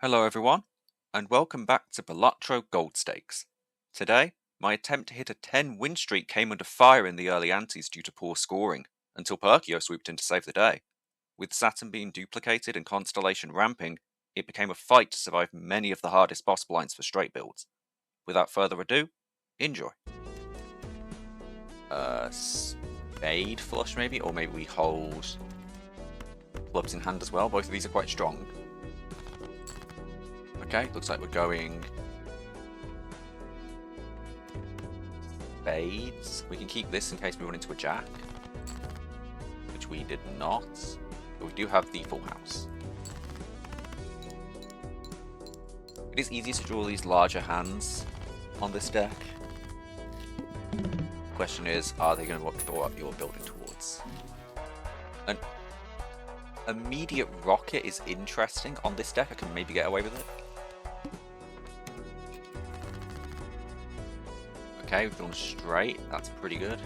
Hello everyone, and welcome back to Balatro Gold Stakes. Today, my attempt to hit a 10-win streak came under fire in the early antes due to poor scoring, until Perkeo swooped in to save the day. With Saturn being duplicated and Constellation ramping, it became a fight to survive many of the hardest boss blinds for straight builds. Without further ado, enjoy. Spade flush maybe, or maybe we hold clubs in hand as well. Both of these are quite strong. Okay, looks like we're going spades. We can keep this in case we run into a jack, which we did not, but we do have the full house. It is easier to draw these larger hands on this deck. The question is, are they going to throw up you're building towards? An immediate rocket is interesting on this deck. I can maybe get away with it. Okay, we've gone straight. That's pretty good.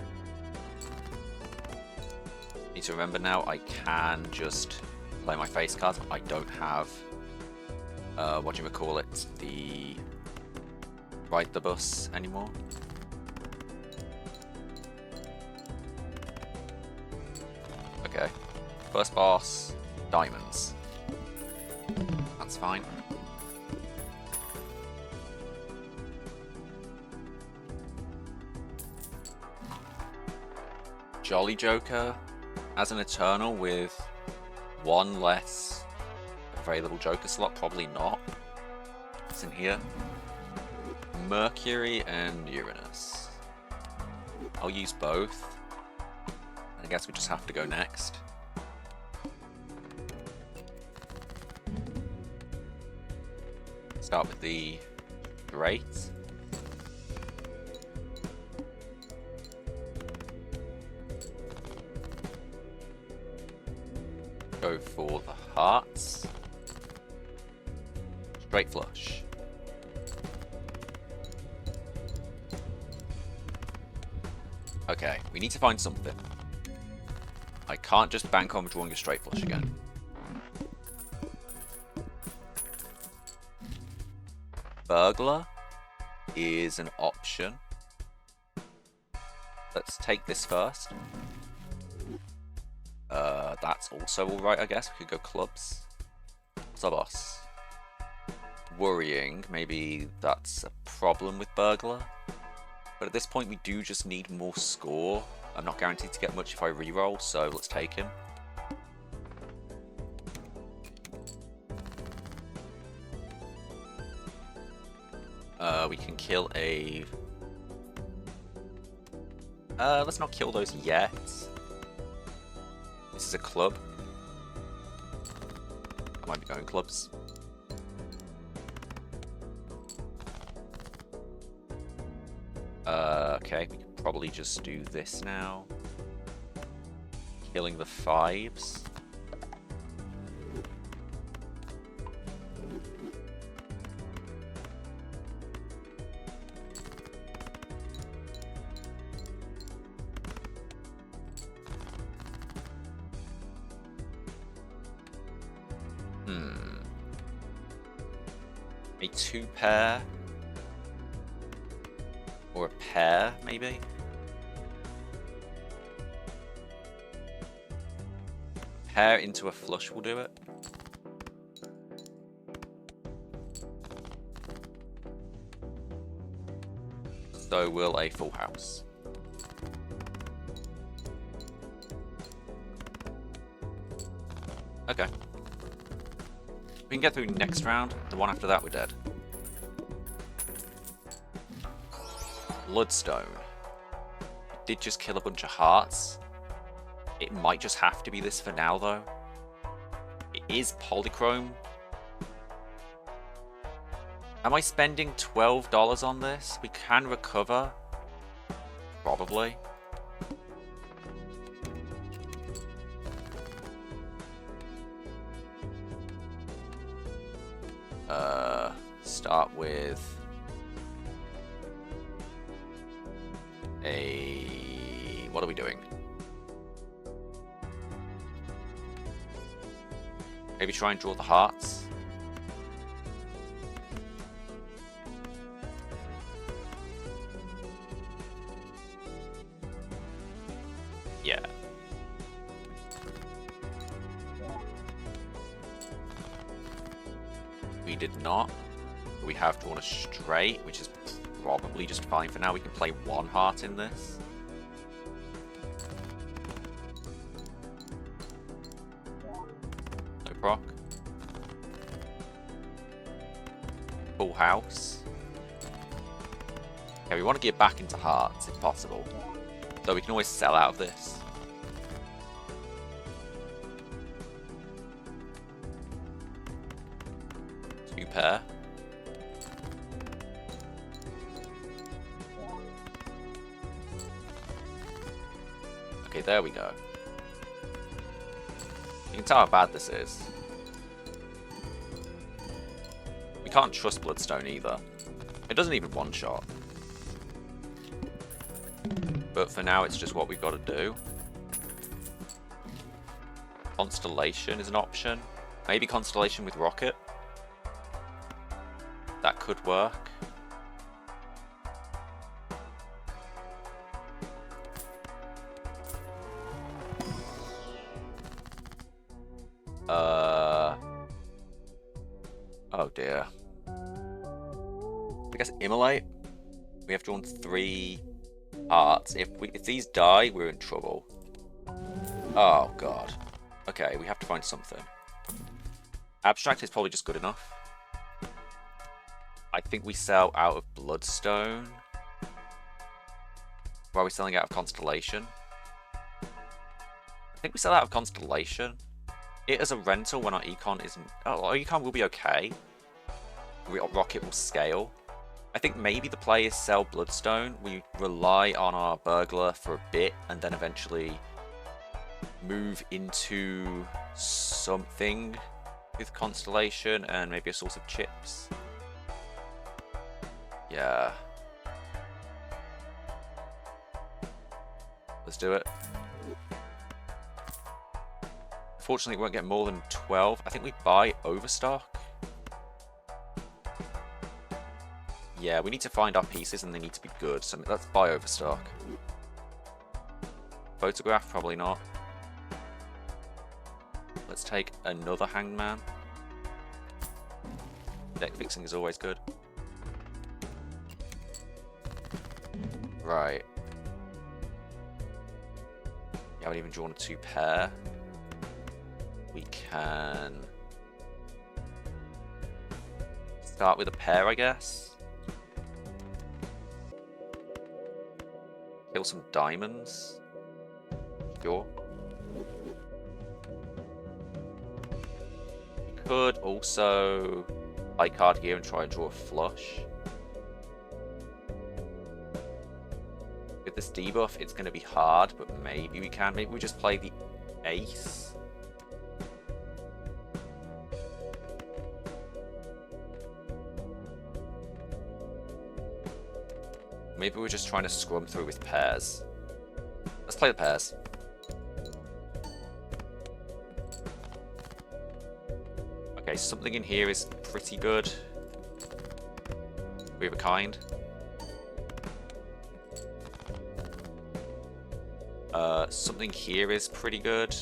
Need to remember now, I can just play my face cards. I don't have, what do you call it, the ride the bus anymore. Okay, first boss, diamonds. That's fine. Jolly Joker as an Eternal with one less available Joker slot, probably not. What's in here? Mercury and Uranus. I'll use both. I guess we just have to go next. Start with the Great. Go for the hearts. Straight flush. Okay, we need to find something. I can't just bank on drawing a straight flush again. Burglar is an option. Let's take this first. That's also alright, I guess. We could go clubs. Sub-boss. Worrying. Maybe that's a problem with Burglar. But at this point, we do just need more score. I'm not guaranteed to get much if I reroll, so let's take him. We can kill a... let's not kill those yet. This is a club. I might be going clubs. Okay, we can probably just do this now. Killing the fives. A 2-pair. Or a pair, maybe? Pair into a flush will do it. So will a full house. Okay. We can get through next round. The one after that, we're dead. Bloodstone. Did just kill a bunch of hearts. It might just have to be this for now, though. It is polychrome. Am I spending $12 on this? We can recover. Probably. Start with a... What are we doing? Maybe try and draw the hearts. We did not. We have drawn a straight, which is probably just fine for now. We can play one heart in this. No proc. Full house. Okay, we want to get back into hearts if possible. So we can always sell out of this. Two pair. Okay, there we go. You can tell how bad this is. We can't trust Bloodstone either. It doesn't even one-shot. But for now, it's just what we've got to do. Constellation is an option. Maybe Constellation with Rocket. That could work. Oh dear. I guess Immolate. We have drawn 3 hearts. If these die, we're in trouble. Oh god. Okay, we have to find something. Abstract is probably just good enough. I think we sell out of Bloodstone. Or are we selling out of Constellation? I think we sell out of Constellation. It as a rental when our econ isn't... Oh, our econ will be okay. Rocket will scale. I think maybe the players sell Bloodstone. We rely on our Burglar for a bit and then eventually move into something with Constellation and maybe a source of chips. Yeah. Let's do it. Fortunately, we won't get more than 12. I think we buy Overstock. Yeah, we need to find our pieces and they need to be good. So let's buy Overstock. Photograph, probably not. Let's take another Hangman. Deck fixing is always good. Right. Yeah, I haven't even drawn a 2 pair. We can start with a pair, I guess. Kill some diamonds. Sure. Could also play card here and try and draw a flush. With this debuff, it's going to be hard, but maybe we can. Maybe we just play the ace. Maybe we're just trying to scrum through with pairs. Let's play the pairs. Okay, something in here is pretty good. We have a kind. Something here is pretty good.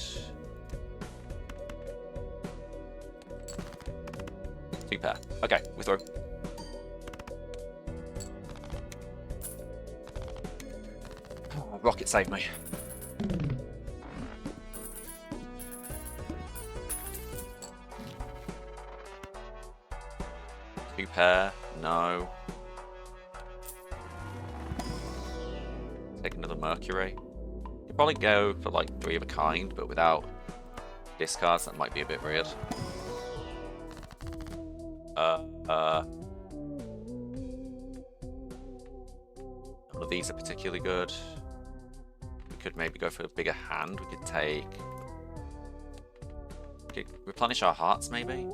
2 pair. Okay, we throw. Rocket saved me. Two pair, no. Take another Mercury. You'd probably go for like 3 of a kind, but without discards, that might be a bit weird. None of these are particularly good. We could maybe go for a bigger hand. We could take... We could replenish our hearts, maybe?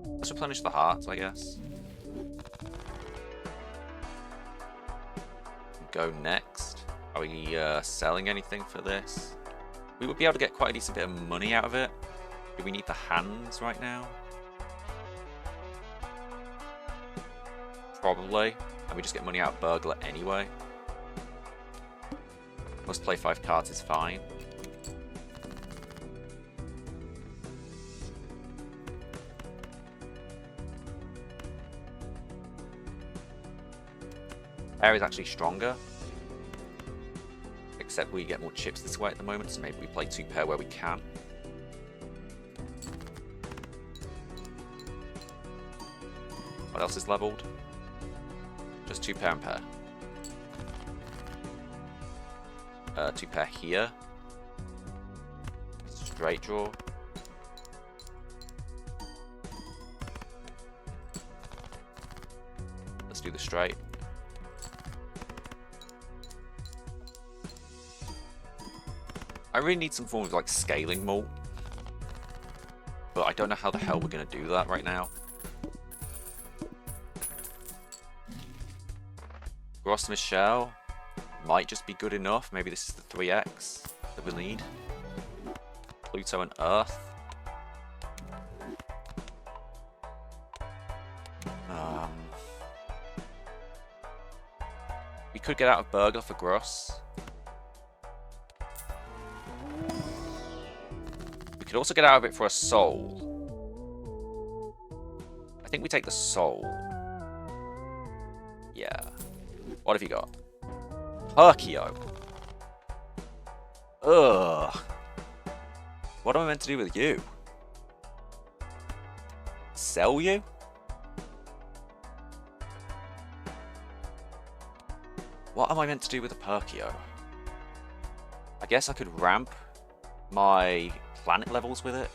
Let's replenish the hearts, I guess. Go next. Are we selling anything for this? We would be able to get quite a decent bit of money out of it. Do we need the hands right now? Probably. And we just get money out of Burglar anyway. Must play 5 cards is fine. Pair is actually stronger. Except we get more chips this way at the moment, so maybe we play 2 pair where we can. What else is leveled? Just 2 pair and pair. 2 pair here. Straight draw. Let's do the straight. I really need some form of like scaling malt, but I don't know how the hell we're going to do that right now. Gros Michel might just be good enough. Maybe this is the 3x that we'll need. Pluto and Earth. We could get out of Burglar for Gros. We could also get out of it for a soul. I think we take the soul. Yeah. What have you got? Perkeo. Ugh. What am I meant to do with you? Sell you? What am I meant to do with a Perkeo? I guess I could ramp my planet levels with it.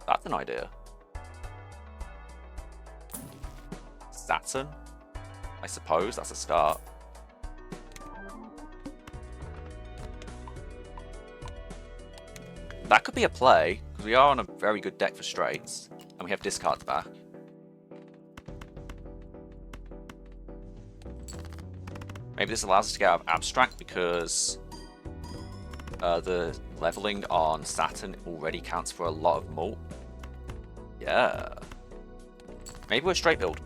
That's an idea. Saturn? I suppose that's a start. That could be a play, because we are on a very good deck for straights, and we have discards back. Maybe this allows us to get out of Abstract because the leveling on Saturn already counts for a lot of mult. Yeah. Maybe we're straight build.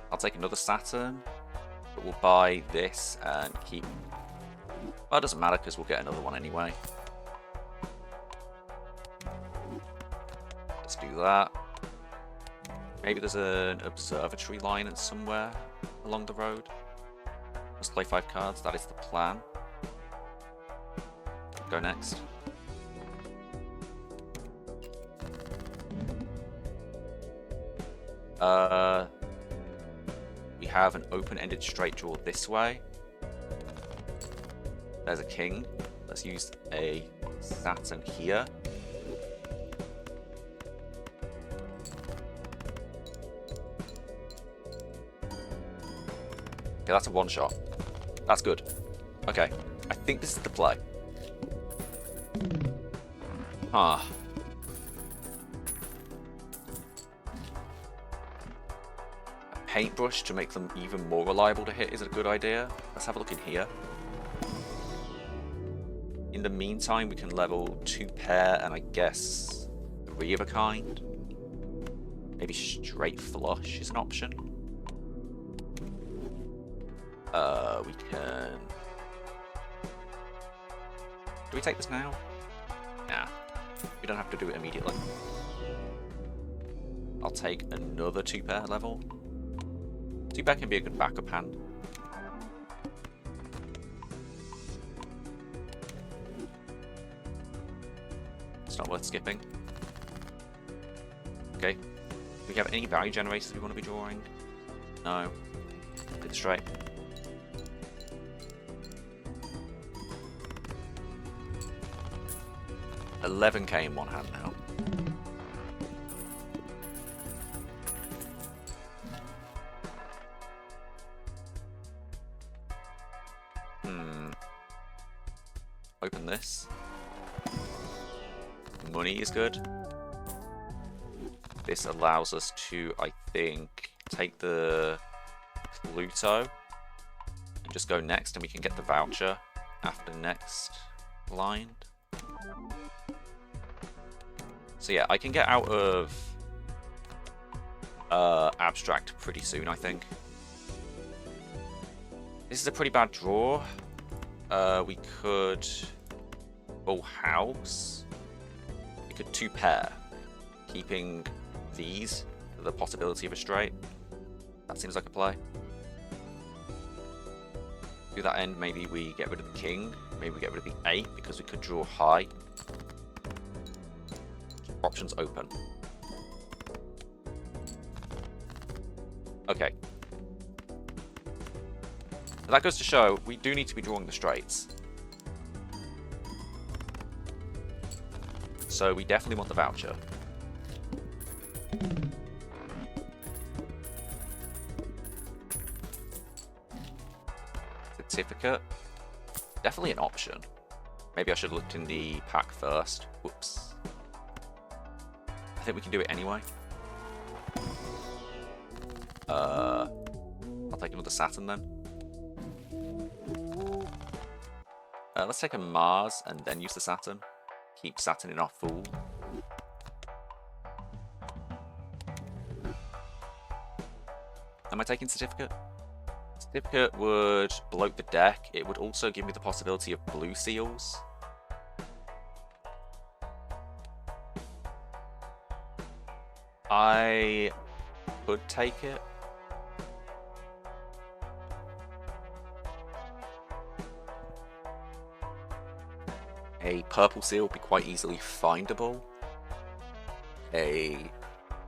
I'll take another Saturn, but we'll buy this and keep... Well, it doesn't matter because we'll get another one anyway. Let's do that. Maybe there's an observatory line somewhere along the road. Let's play 5 cards. That is the plan. Go next. We have an open-ended straight draw this way. There's a king. Let's use a Saturn here. Okay, that's a one shot. That's good. Okay, I think this is the play. Ah. A paintbrush to make them even more reliable to hit is a good idea. Let's have a look in here. In the meantime, we can level 2 pair and I guess 3 of a kind. Maybe straight flush is an option. We can... Do we take this now? Nah. We don't have to do it immediately. I'll take another 2 pair level. 2 pair can be a good backup hand. It's not worth skipping. Okay. Do we have any value generators we want to be drawing? No. Do the straight. $11k in one hand now. Open this. Money is good. This allows us to, I think, take the Pluto and just go next, and we can get the voucher after next blind. So yeah, I can get out of Abstract pretty soon, I think. This is a pretty bad draw. We could full house. We could 2-pair, keeping these for the possibility of a straight. That seems like a play. To that end, maybe we get rid of the king. Maybe we get rid of the 8 because we could draw high. Keep options open. Okay. So that goes to show we do need to be drawing the straights. So we definitely want the voucher. Certificate. Definitely an option. Maybe I should have looked in the pack first. Whoops. I think we can do it anyway. I'll take another Saturn then. Let's take a Mars and then use the Saturn. Keep Saturn in our fool. Am I taking certificate? Certificate would bloat the deck. It would also give me the possibility of blue seals. I could take it. A purple seal would be quite easily findable. A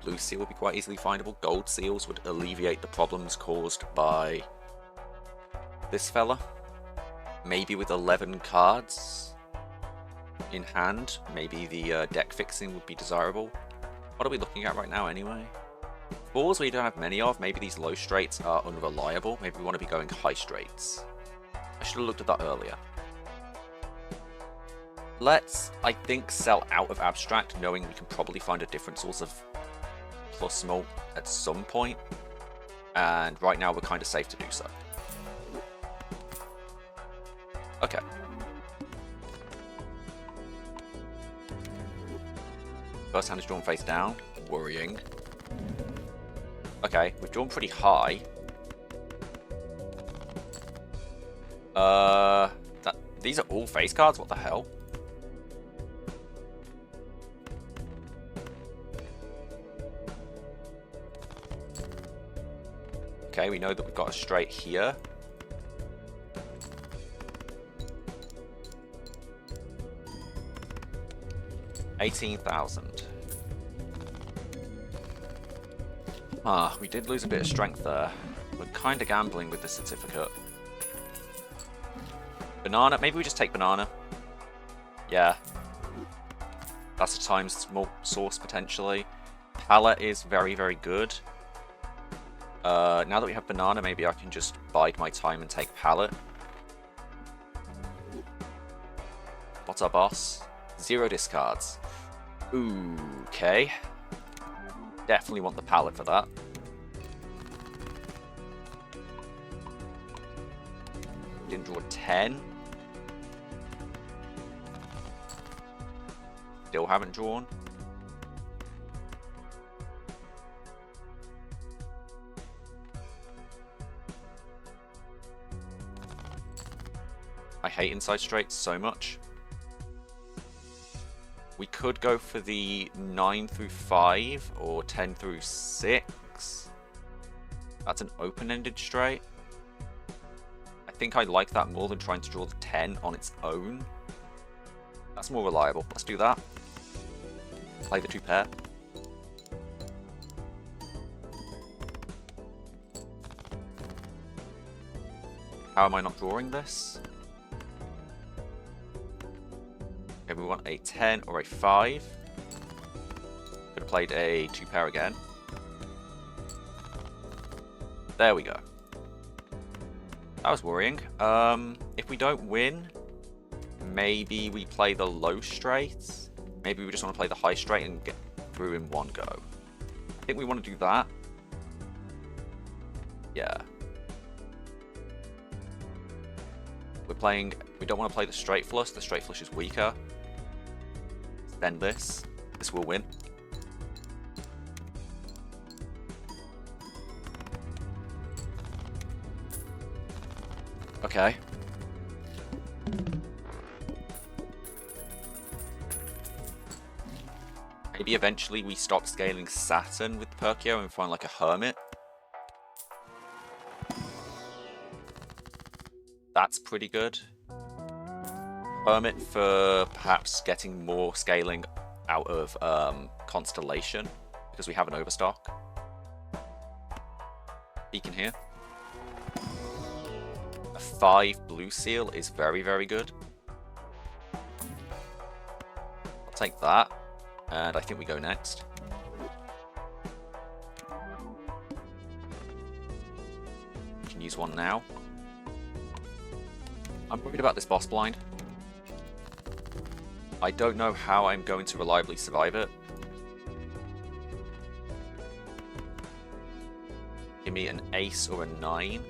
blue seal would be quite easily findable. Gold seals would alleviate the problems caused by this fella. Maybe with 11 cards in hand, maybe the deck fixing would be desirable. What are we looking at right now anyway? Fours we don't have many of. Maybe these low straights are unreliable. Maybe we want to be going high straights. I should have looked at that earlier. Let's, I think, sell out of abstract, knowing we can probably find a different source of plus small at some point. And right now we're kind of safe to do so. Okay. First hand is drawn face down. Worrying. Okay, we've drawn pretty high. These are all face cards? What the hell? Okay, we know that we've got a straight here. $18,000. We did lose a bit of strength there. We're kind of gambling with the certificate. Banana, maybe we just take banana. Yeah. That's a times small source potentially. Palette is very, very good. Now that we have banana, maybe I can just bide my time and take palette. What's our boss? 0 discards. Ooh, okay. Definitely want the palette for that. Didn't draw 10. Still haven't drawn. I hate inside straights so much. We could go for the 9 through 5 or 10 through 6. That's an open-ended straight. I think I like that more than trying to draw the 10 on its own. That's more reliable. Let's do that. Play the 2-pair. How am I not drawing this? Okay, we want a 10 or a 5. Could have played a 2-pair again. There we go. That was worrying. If we don't win, maybe we play the low straight. Maybe we just want to play the high straight and get through in one go. I think we want to do that. Yeah. We're playing... We don't want to play the straight flush. The straight flush is weaker. Then this. This will win. Okay. Maybe eventually we stop scaling Saturn with Perkeo and find like a hermit. That's pretty good. Hermit for perhaps getting more scaling out of Constellation because we have an overstock. Beacon here. A 5 blue seal is very, very good. I'll take that. And I think we go next. We can use one now. I'm worried about this boss blind. I don't know how I'm going to reliably survive it. Give me an ace or a 9.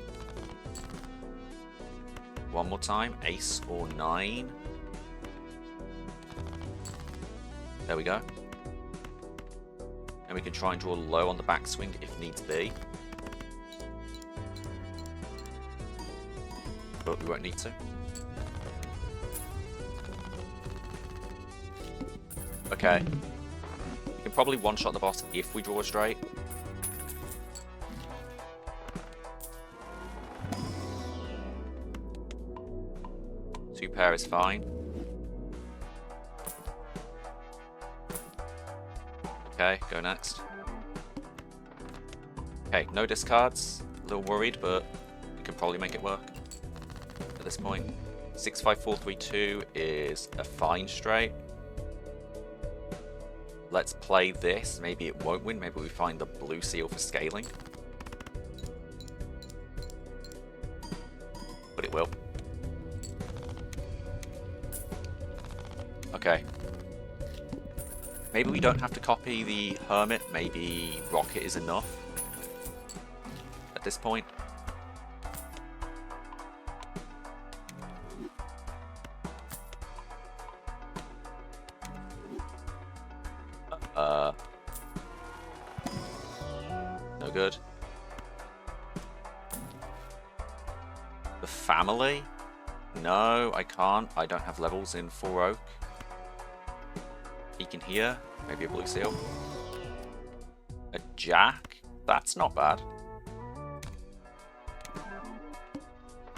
One more time. Ace or 9. There we go. And we can try and draw low on the backswing if needs be. But we won't need to. Okay. We can probably one-shot the boss if we draw a straight. Two pair is fine. Okay, go next. Okay, no discards. A little worried, but we can probably make it work at this point. 65432 is a fine straight. Let's play this. Maybe it won't win. Maybe we find the blue seal for scaling. But it will. Okay. Maybe we don't have to copy the hermit. Maybe rocket is enough at this point. No good. The family? No, I can't. I don't have levels in 4 oak. Beacon here. Maybe a blue seal. A jack? That's not bad.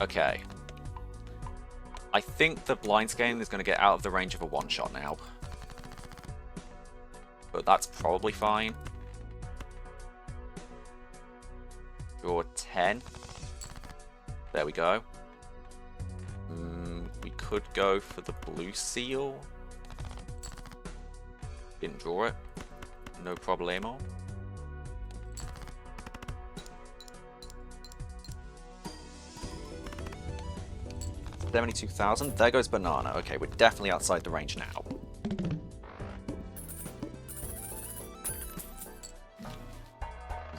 Okay. I think the blind scaling is going to get out of the range of a one-shot now. But that's probably fine. Draw 10. There we go. We could go for the blue seal. Didn't draw it. No problemo. $72,000. There goes banana. Okay, we're definitely outside the range now.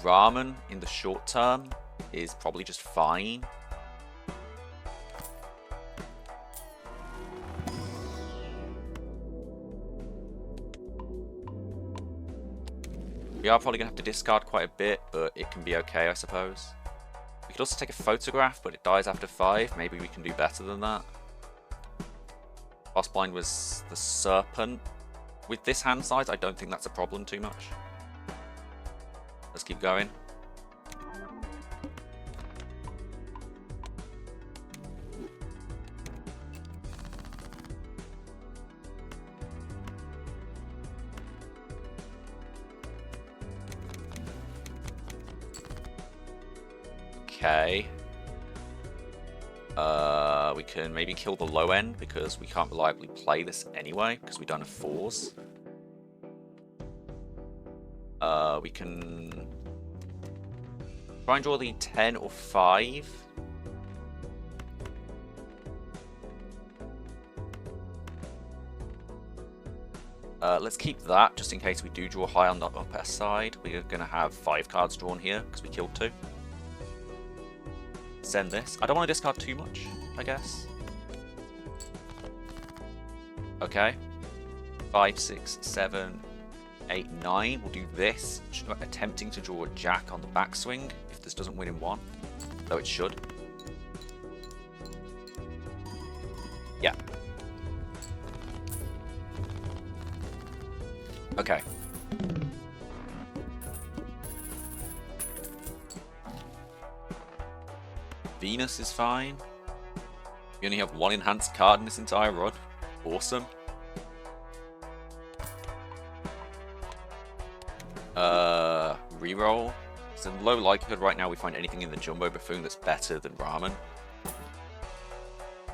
Ramen in the short term is probably just fine. We are probably going to have to discard quite a bit, but it can be okay, I suppose. We could also take a photograph, but it dies after 5. Maybe we can do better than that. Boss blind was the serpent. With this hand size, I don't think that's a problem too much. Let's keep going. Okay. We can maybe kill the low end because we can't reliably play this anyway because we don't have 4s. We can try and draw the 10 or 5. Let's keep that just in case we do draw high on the upper side. We're going to have 5 cards drawn here because we killed 2. Send this. I don't want to discard too much, I guess. Okay. 5, 6, 7, 8, 9. We'll do this. Attempting to draw a jack on the backswing if this doesn't win in 1. Though it should. Yeah. Okay. Venus is fine. We only have one enhanced card in this entire run. Awesome. Reroll. It's a low likelihood right now we find anything in the Jumbo Buffoon that's better than Ramen.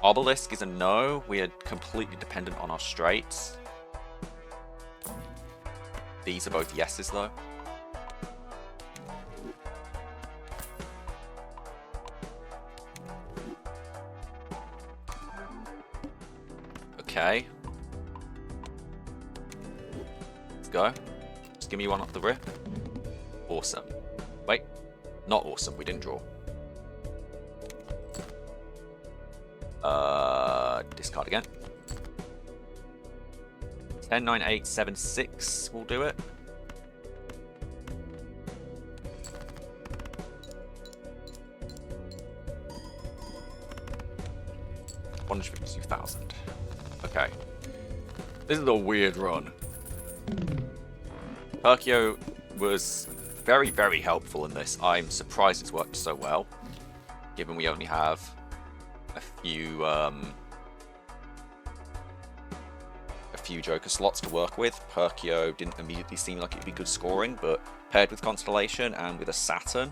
Obelisk is a no. We are completely dependent on our straights. These are both yeses though. Okay. Let's go. Just give me one off the rip. Awesome. Wait. Not awesome. We didn't draw. Discard again. 10, 9, 8, 7, 6 will do it. $152,000. Okay. This is a weird run. Perkeo was very, very helpful in this. I'm surprised it's worked so well, given we only have a few Joker slots to work with. Perkeo didn't immediately seem like it'd be good scoring, but paired with Constellation and with a Saturn,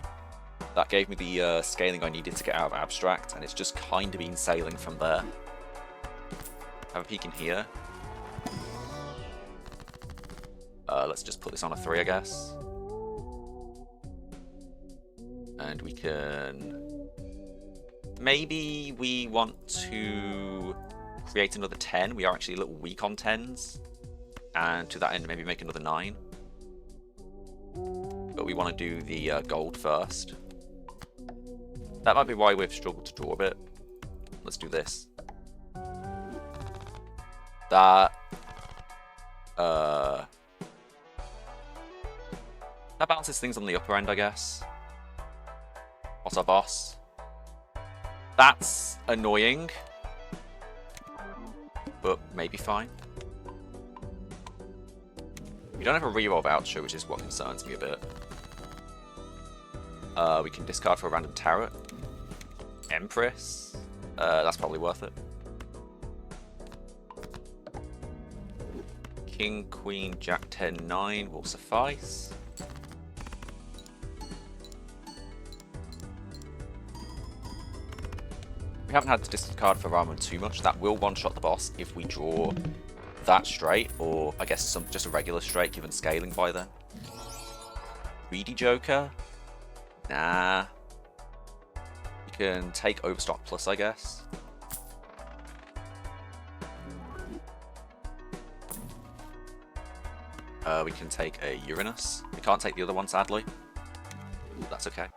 that gave me the scaling I needed to get out of Abstract, and it's just kind of been sailing from there. Have a peek in here. Let's just put this on a 3, I guess. And we can... Maybe we want to create another 10. We are actually a little weak on 10s. And to that end, maybe make another 9. But we want to do the gold first. That might be why we've struggled to draw a bit. Let's do this. That balances things on the upper end, I guess. What's our boss? That's annoying, but maybe fine. We don't have a reroll voucher, which is what concerns me a bit. We can discard for a random tarot. Empress. That's probably worth it. King, Queen, Jack, 10, 9 will suffice. We haven't had to discard for Ramen too much. That will one-shot the boss if we draw that straight, or I guess just a regular straight given scaling by then. Greedy Joker? Nah. We can take Overstock Plus, I guess. We can take a Uranus. We can't take the other one, sadly. That's okay.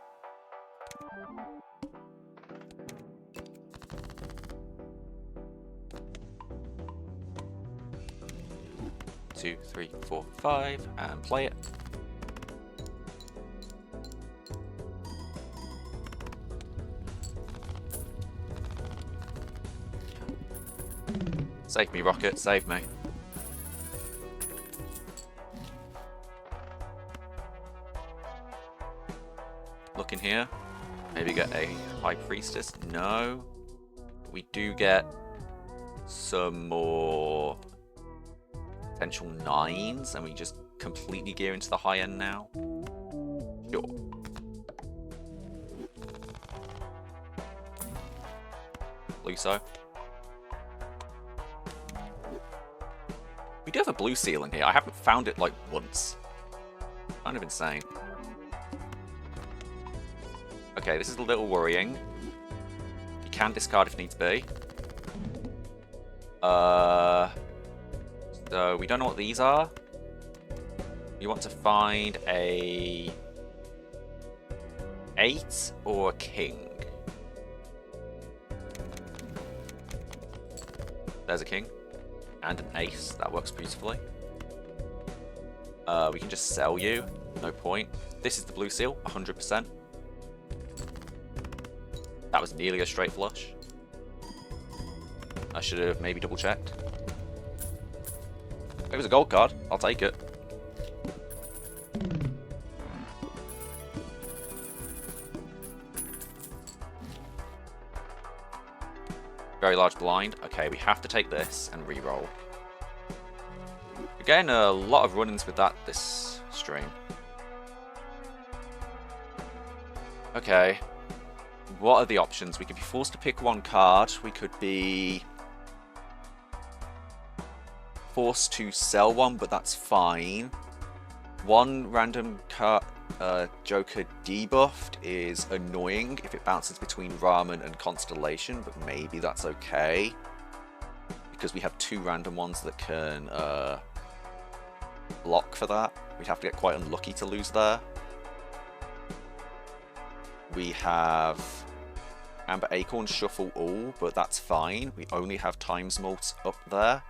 Two, 3, 4, 5, and play it. Save me, Rocket, save me. Look in here. Maybe get a High Priestess. No. We do get some more potential 9s, and we just completely gear into the high end now. Sure. Luso. We do have a blue seal in here. I haven't found it like once. Kind of insane. Okay, this is a little worrying. You can discard if needs be. So we don't know what these are. You want to find a 8 or a king. There's a king. And an ace. That works beautifully. We can just sell you. No point. This is the blue seal. 100%. That was nearly a straight flush. I should have maybe double checked. It was a gold card. I'll take it. Very large blind. Okay, we have to take this and re-roll. We're getting a lot of run-ins with that this stream. Okay. What are the options? We could be forced to pick one card. We could be forced to sell one, but that's fine. One random card Joker debuffed is annoying if it bounces between Ramen and Constellation, but maybe that's okay. Because we have two random ones that can block for that. We'd have to get quite unlucky to lose there. We have Amber Acorn shuffle all, but that's fine. We only have Times Malt up there.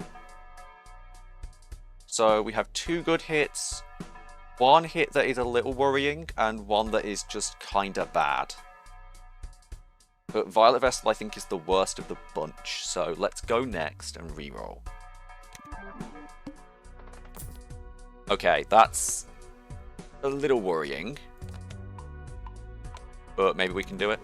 So we have two good hits, one hit that is a little worrying, and one that is just kinda bad. But Violet Vestal I think is the worst of the bunch, so let's go next and reroll. Okay, that's a little worrying, but maybe we can do it.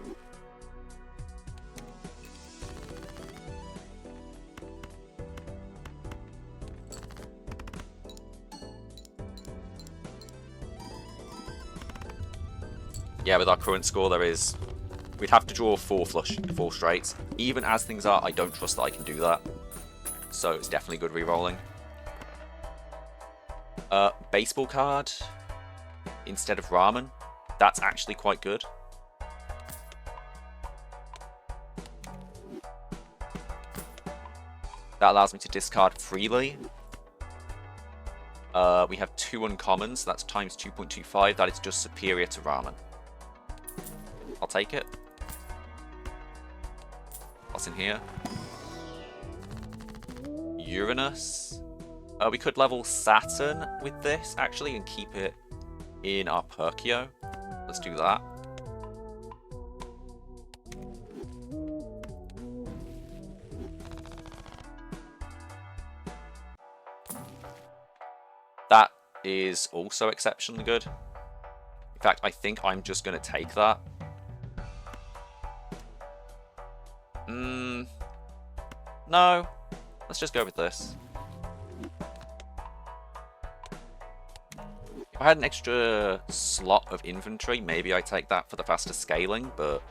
Yeah, with our current score, we'd have to draw 4 straights. Even as things are, I don't trust that I can do that. So it's definitely good re-rolling. Baseball card instead of Ramen. That's actually quite good. That allows me to discard freely. We have 2 uncommons. That's times 2.25. That is just superior to Ramen. I'll take it. What's in here? Uranus. We could level Saturn with this, actually, and keep it in our Perkeo. Let's do that. That is also exceptionally good. In fact, I think I'm just going to take that. No. Let's just go with this. If I had an extra slot of inventory, maybe I take that for the faster scaling, but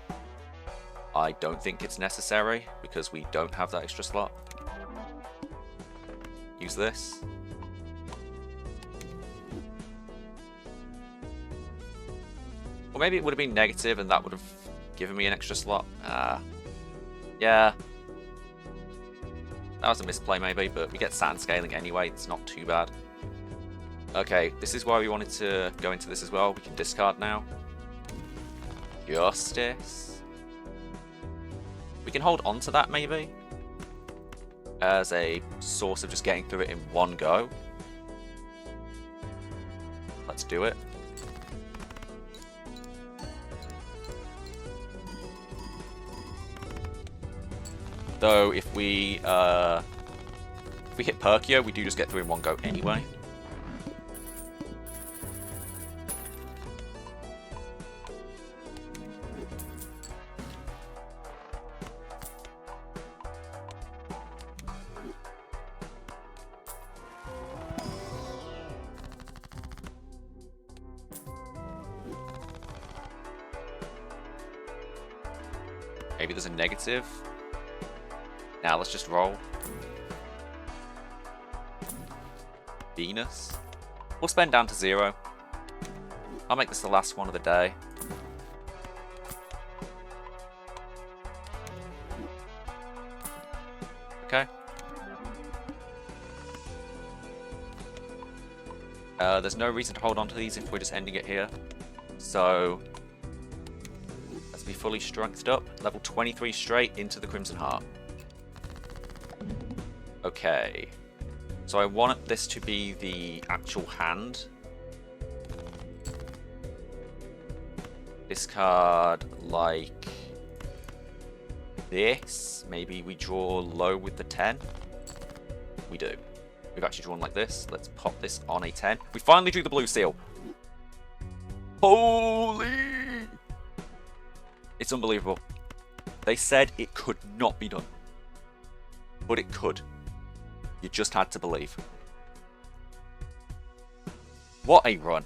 I don't think it's necessary because we don't have that extra slot. Use this. Or maybe it would have been negative and that would have given me an extra slot. Yeah. That was a misplay maybe, but we get Saturn scaling anyway, it's not too bad. Okay, this is why we wanted to go into this as well. We can discard now. Justice. We can hold on to that maybe as a source of just getting through it in one go. Let's do it. Though if we hit Perkeo, we do just get through in one go anyway. Maybe there's a negative. Now let's just roll. Venus. We'll spend down to 0. I'll make this the last one of the day. Okay. There's no reason to hold on to these if we're just ending it here. So let's be fully strengthed up. Level 23 straight into the Crimson Heart. Okay, so I want this to be the actual hand. Discard like this. Maybe we draw low with the 10. We do. We've actually drawn like this. Let's pop this on a 10. We finally drew the blue seal. Holy! It's unbelievable. They said it could not be done. But it could. You just had to believe. What a run.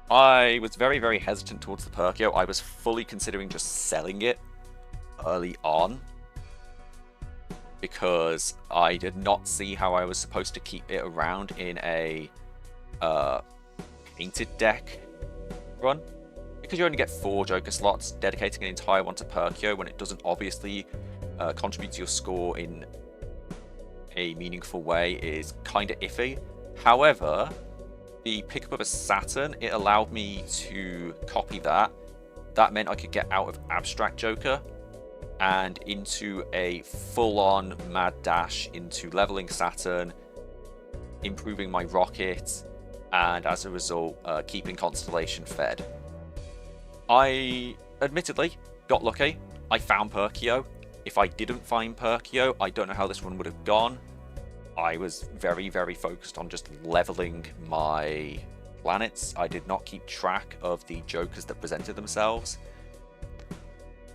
I was very, very hesitant towards the Perkeo. I was fully considering just selling it early on, because I did not see how I was supposed to keep it around in a painted deck run. Because you only get 4 Joker slots, dedicating an entire one to Perkeo when it doesn't obviously contribute to your score in a meaningful way is kind of iffy. However, the pickup of a Saturn, it allowed me to copy that. That meant I could get out of Abstract Joker and into a full-on mad dash into leveling Saturn, improving my rocket, and as a result, keeping Constellation fed. I admittedly got lucky. I found Perkeo. If I didn't find Perkeo, I don't know how this one would have gone. I was very, very focused on just leveling my planets. I did not keep track of the Jokers that presented themselves.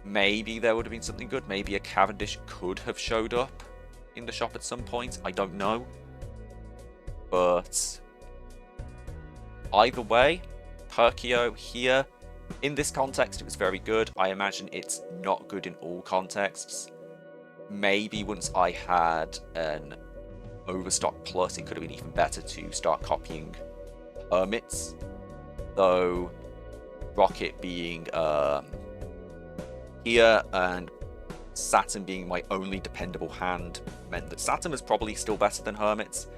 Maybe there would have been something good. Maybe a Cavendish could have showed up in the shop at some point. I don't know. But either way, Perkeo here, in this context, it was very good. I imagine it's not good in all contexts. Maybe once I had an Overstock Plus, it could have been even better to start copying Hermits. Though Rocket being here and Saturn being my only dependable hand meant that Saturn was probably still better than Hermits.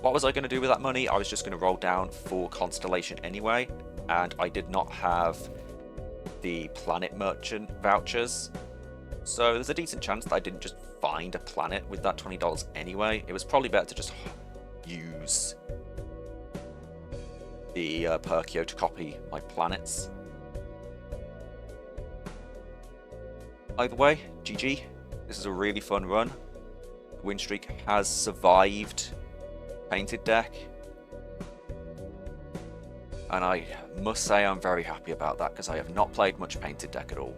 What was I going to do with that money? I was just going to roll down for Constellation anyway, and I did not have the Planet Merchant vouchers. So there's a decent chance that I didn't just find a planet with that $20 anyway. It was probably better to just use the Perkeo to copy my planets. Either way, GG. This is a really fun run. The win streak has survived painted deck, and I must say I'm very happy about that, because I have not played much painted deck at all.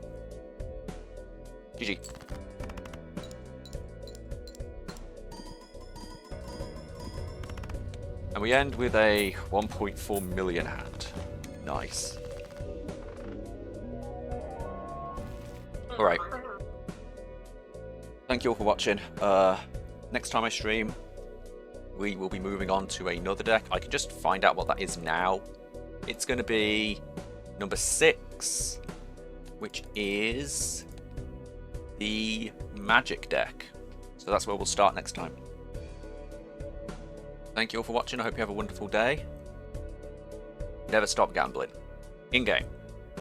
GG. And we end with a 1.4 million hand. Nice. Alright. Thank you all for watching. Next time I stream, we will be moving on to another deck. I can just find out what that is now. It's going to be number 6, which is the Magic deck. So that's where we'll start next time. Thank you all for watching. I hope you have a wonderful day. Never stop gambling. In-game.